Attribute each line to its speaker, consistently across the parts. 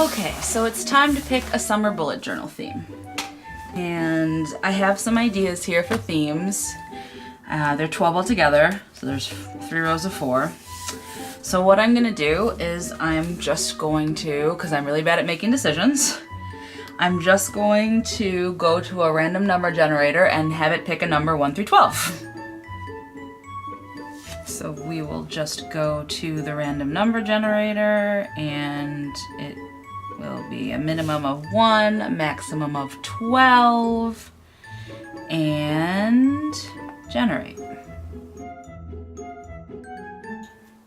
Speaker 1: Okay, so it's time to pick a summer bullet journal theme. And I have some ideas here for themes. They're 12 altogether, so there's 3 rows of 4. So what I'm gonna do is I'm just going to, because I'm really bad at making decisions, I'm just going to go to a random number generator and have it pick a number 1 through 12. So we will just go to the random number generator, and it will be a minimum of 1, a maximum of 12, and generate.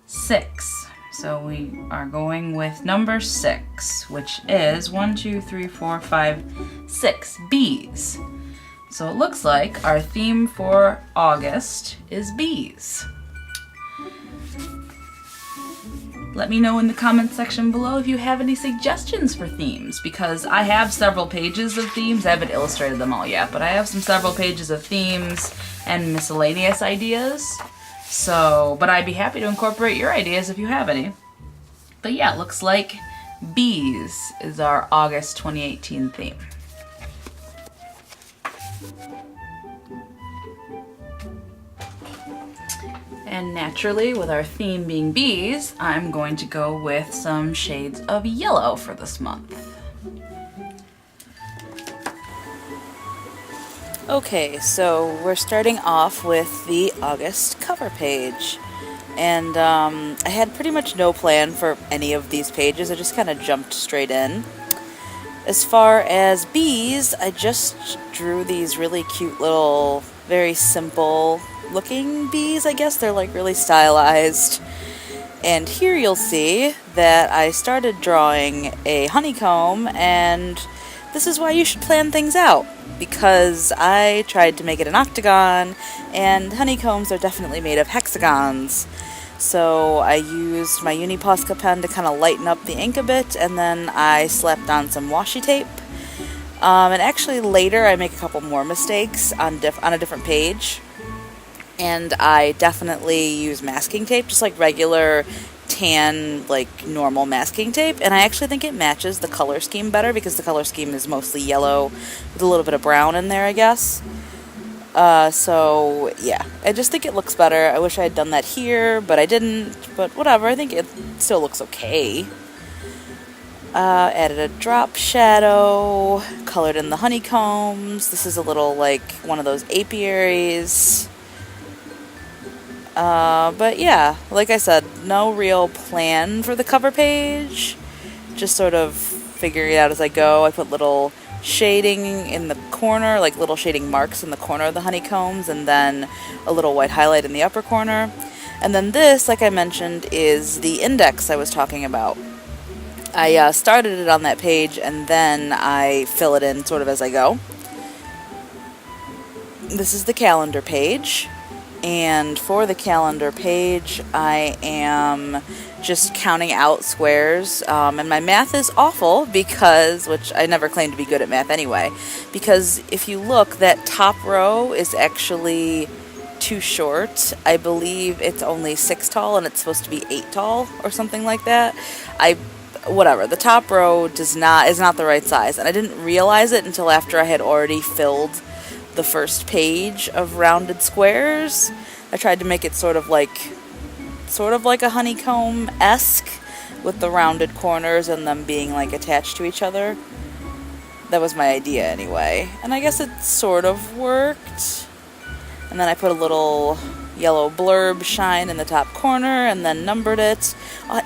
Speaker 1: 6. So we are going with number 6, which is 1, 2, 3, 4, 5, 6 bees. So it looks like our theme for August is bees. Let me know in the comments section below if you have any suggestions for themes, because I have several pages of themes. I haven't illustrated them all yet, but I have several pages of themes and miscellaneous ideas. So, but I'd be happy to incorporate your ideas if you have any. But yeah, it looks like bees is our August 2018 theme. And naturally, with our theme being bees, I'm going to go with some shades of yellow for this month. Okay, so we're starting off with the August cover page. And I had pretty much no plan for any of these pages. I just kind of jumped straight in. As far as bees, I just drew these really cute little, very simple looking bees, I guess. They're like really stylized. And here you'll see that I started drawing a honeycomb, and this is why you should plan things out, because I tried to make it an octagon, and honeycombs are definitely made of hexagons. So I used my Uni Posca pen to kind of lighten up the ink a bit, and then I slapped on some washi tape. And actually later I make a couple more mistakes on a different page. And I definitely use masking tape, just like regular tan, like normal masking tape. And I actually think it matches the color scheme better, because the color scheme is mostly yellow with a little bit of brown in there, I guess. So yeah, I just think it looks better. I wish I had done that here, but I didn't. But whatever, I think it still looks okay. Added a drop shadow, colored in the honeycombs. This is a little like one of those apiaries. But yeah, like I said, no real plan for the cover page. Just sort of figuring it out as I go. I put little shading in the corner, like little shading marks in the corner of the honeycombs, and then a little white highlight in the upper corner. And then this, like I mentioned, is the index I was talking about. I started it on that page, and then I fill it in sort of as I go. This is the calendar page. And for the calendar page, I am just counting out squares, and my math is awful because, which I never claimed to be good at math anyway, because if you look, that top row is actually too short. I believe it's only 6 tall and it's supposed to be 8 tall or something like that. Whatever, the top row is not the right size, and I didn't realize it until after I had already filled the first page of rounded squares. I tried to make it sort of like a honeycomb-esque, with the rounded corners and them being like attached to each other. That was my idea anyway, and I guess it sort of worked. And then I put a little yellow blurb shine in the top corner and then numbered it.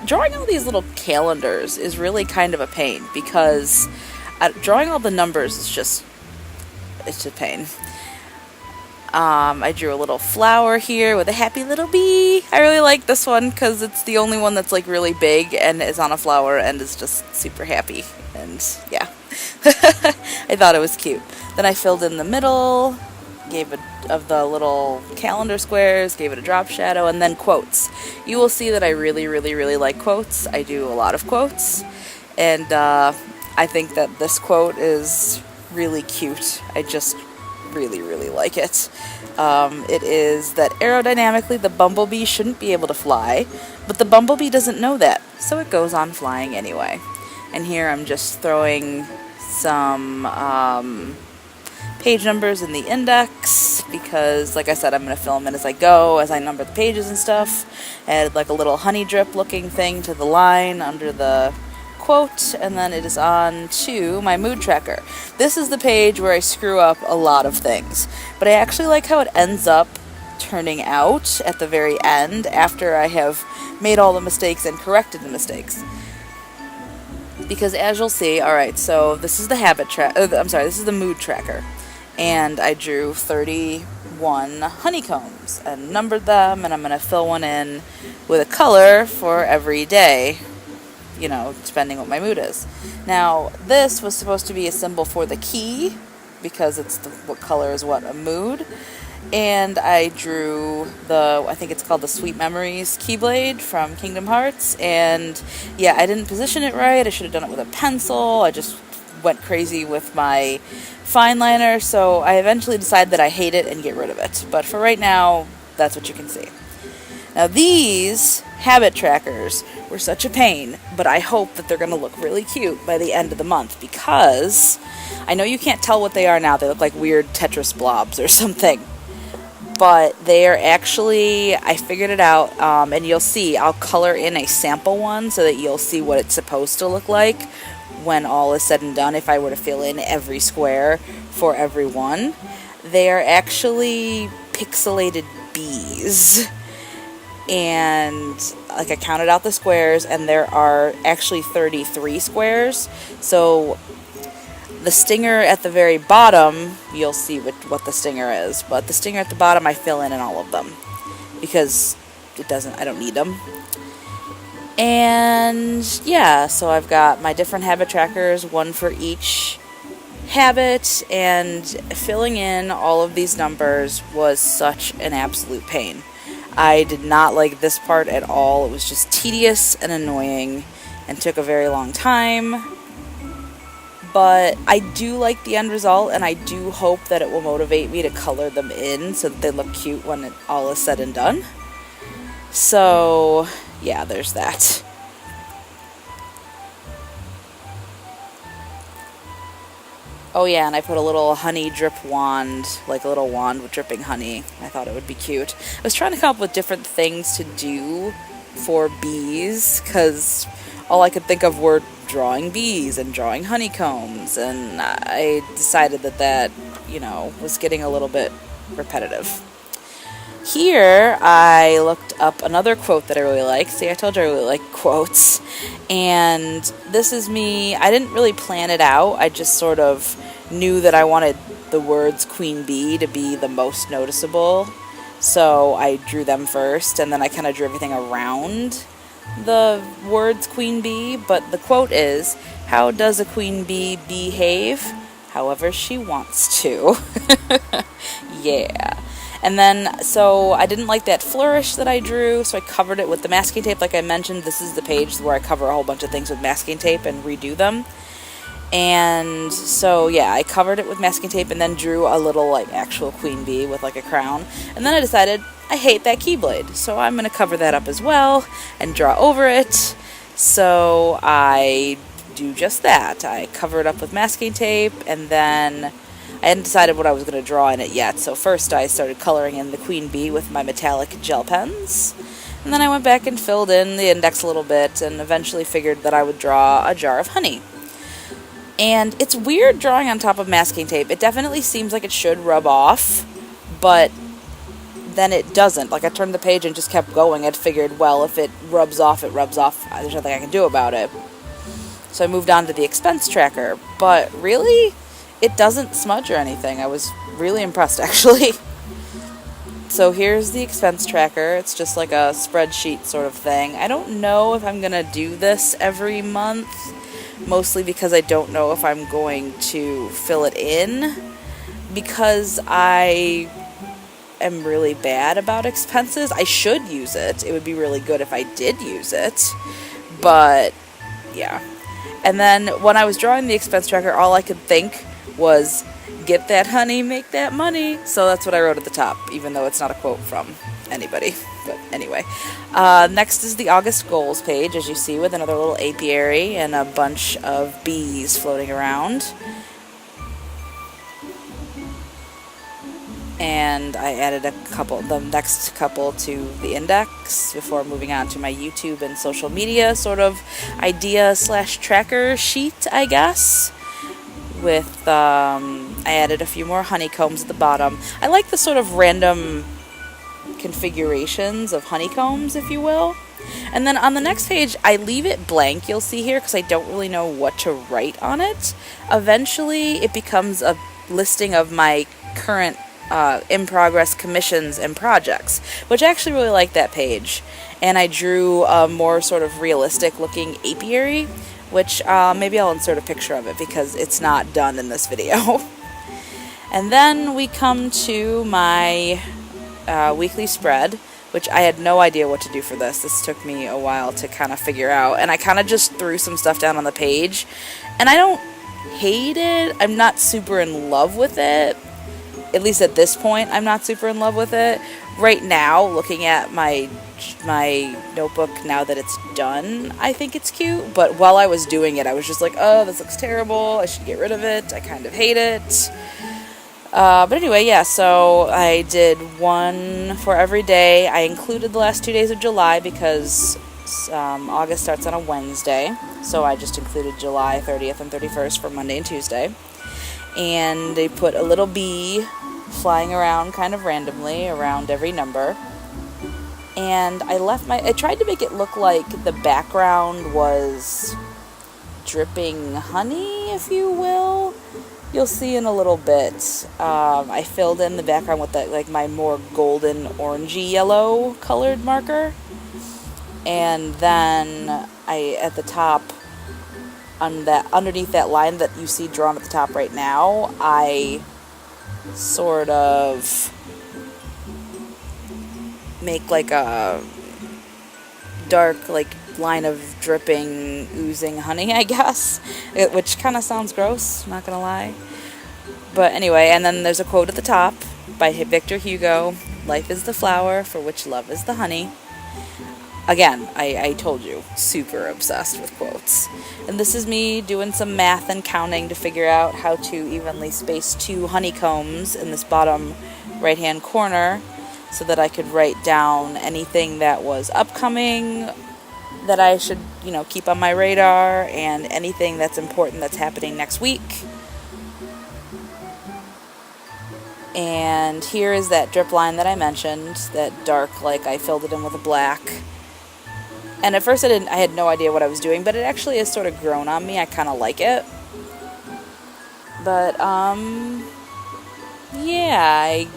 Speaker 1: Drawing all these little calendars is really kind of a pain, because drawing all the numbers is just, it's a pain. I drew a little flower here with a happy little bee. I really like this one because it's the only one that's like really big and is on a flower and is just super happy. And yeah, I thought it was cute. Then I filled in the middle, gave it of the little calendar squares, gave it a drop shadow, and then quotes. You will see that I really, really, really like quotes. I do a lot of quotes, and I think that this quote is really cute. I just really, really like it. It is that aerodynamically the bumblebee shouldn't be able to fly, but the bumblebee doesn't know that, so it goes on flying anyway. And here I'm just throwing some page numbers in the index because, like I said, I'm going to fill them in as I go, as I number the pages and stuff. Add like a little honey drip looking thing to the line under the quote, and then it is on to my mood tracker. This is the page where I screw up a lot of things, but I actually like how it ends up turning out at the very end after I have made all the mistakes and corrected the mistakes. Because as you'll see, alright, so this is the this is the mood tracker. And I drew 31 honeycombs and numbered them, and I'm going to fill one in with a color for every day, you know, depending what my mood is. Now, this was supposed to be a symbol for the key, because it's what color is what a mood. And I drew I think it's called the Sweet Memories Keyblade from Kingdom Hearts. And yeah, I didn't position it right. I should have done it with a pencil. I just went crazy with my fine liner, so I eventually decided that I hate it and get rid of it. But for right now, that's what you can see. Now these habit trackers were such a pain, but I hope that they're going to look really cute by the end of the month, because I know you can't tell what they are now. They look like weird Tetris blobs or something. But they are actually, I figured it out, and you'll see, I'll color in a sample one so that you'll see what it's supposed to look like when all is said and done, if I were to fill in every square for every one. They are actually pixelated bees. And like I counted out the squares, and there are actually 33 squares. So the stinger at the very bottom, you'll see what the stinger is. But the stinger at the bottom, I fill in all of them because I don't need them. And yeah, so I've got my different habit trackers, one for each habit, and filling in all of these numbers was such an absolute pain. I did not like this part at all. It was just tedious and annoying and took a very long time. But I do like the end result, and I do hope that it will motivate me to color them in so that they look cute when it all is said and done. So yeah, there's that. Oh yeah, and I put a little honey drip wand, like a little wand with dripping honey. I thought it would be cute. I was trying to come up with different things to do for bees, because all I could think of were drawing bees and drawing honeycombs, and I decided that, you know, was getting a little bit repetitive. Here, I looked up another quote that I really like. See, I told you I really like quotes. And this is me. I didn't really plan it out. I just sort of knew that I wanted the words Queen Bee to be the most noticeable. So I drew them first, and then I kind of drew everything around the words Queen Bee. But the quote is, "How does a queen bee behave? However she wants to." Yeah. And then, so I didn't like that flourish that I drew, so I covered it with the masking tape. Like I mentioned, this is the page where I cover a whole bunch of things with masking tape and redo them. And so, yeah, I covered it with masking tape and then drew a little, like, actual queen bee with, like, a crown. And then I decided I hate that keyblade, so I'm going to cover that up as well and draw over it. So I do just that. I cover it up with masking tape, and then I hadn't decided what I was going to draw in it yet, so first I started coloring in the queen bee with my metallic gel pens, and then I went back and filled in the index a little bit, and eventually figured that I would draw a jar of honey. And it's weird drawing on top of masking tape. It definitely seems like it should rub off, but then it doesn't. Like, I turned the page and just kept going. I'd figured, well, if it rubs off, it rubs off. There's nothing I can do about it. So I moved on to the expense tracker, but really, it doesn't smudge or anything. I was really impressed, actually. So here's the expense tracker. It's just like a spreadsheet sort of thing. I don't know if I'm going to do this every month, mostly because I don't know if I'm going to fill it in, because I am really bad about expenses. I should use it. It would be really good if I did use it, but yeah. And then when I was drawing the expense tracker, all I could think was, get that honey, make that money. So that's what I wrote at the top, even though it's not a quote from anybody. But anyway, next is the August goals page, as you see, with another little apiary and a bunch of bees floating around. And I added the next couple to the index before moving on to my YouTube and social media sort of idea / tracker sheet, I guess. With, I added a few more honeycombs at the bottom. I like the sort of random configurations of honeycombs, if you will. And then on the next page, I leave it blank, you'll see here, because I don't really know what to write on it. Eventually, it becomes a listing of my current in-progress commissions and projects, which I actually really like that page. And I drew a more sort of realistic-looking apiary, which maybe I'll insert a picture of it because it's not done in this video. And then we come to my weekly spread, which I had no idea what to do for this. This took me a while to kind of figure out, and I kind of just threw some stuff down on the page, and I don't hate it. I'm not super in love with it. At least at this point, I'm not super in love with it. Right now, looking at my notebook now that it's done, I think it's cute. But while I was doing it, I was just like, oh, this looks terrible. I should get rid of it. I kind of hate it. But anyway, yeah, so I did one for every day. I included the last 2 days of July because August starts on a Wednesday. So I just included July 30th and 31st for Monday and Tuesday. And they put a little bee flying around kind of randomly around every number. And I tried to make it look like the background was dripping honey, if you will. You'll see in a little bit. I filled in the background with my more golden orangey yellow colored marker. And then at the top, underneath that line that you see drawn at the top right now, I sort of make like a dark line of dripping, oozing honey, I guess, which kind of sounds gross, not gonna lie. But anyway, and then there's a quote at the top by Victor Hugo: "Life is the flower for which love is the honey." Again, I told you, super obsessed with quotes. And this is me doing some math and counting to figure out how to evenly space 2 honeycombs in this bottom right-hand corner so that I could write down anything that was upcoming that I should, keep on my radar, and anything that's important that's happening next week. And here is that drip line that I mentioned, that dark, I filled it in with a black. And at first I had no idea what I was doing, but it actually has sort of grown on me. I kind of like it. But, yeah, I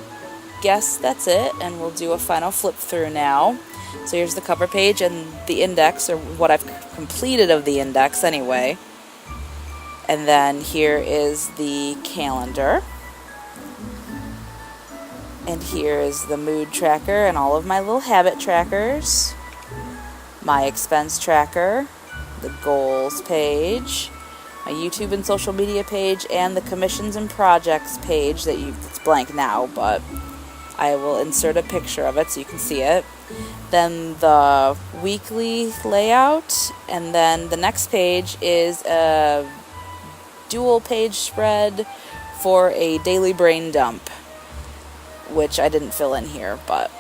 Speaker 1: guess that's it, and we'll do a final flip through now. So here's the cover page and the index, or what I've completed of the index anyway. And then here is the calendar. And here is the mood tracker and all of my little habit trackers. My expense tracker, the goals page, my YouTube and social media page, and the commissions and projects page it's blank now, but I will insert a picture of it so you can see it. Then the weekly layout, and then the next page is a dual page spread for a daily brain dump, which I didn't fill in here, but...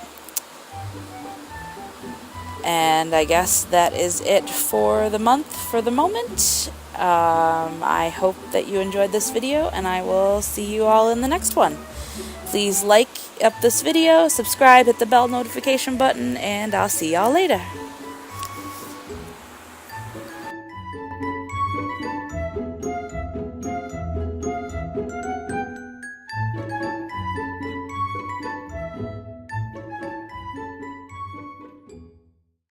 Speaker 1: And I guess that is it for the month, for the moment. I hope that you enjoyed this video, and I will see you all in the next one. Please like up this video, subscribe, hit the bell notification button, and I'll see y'all later.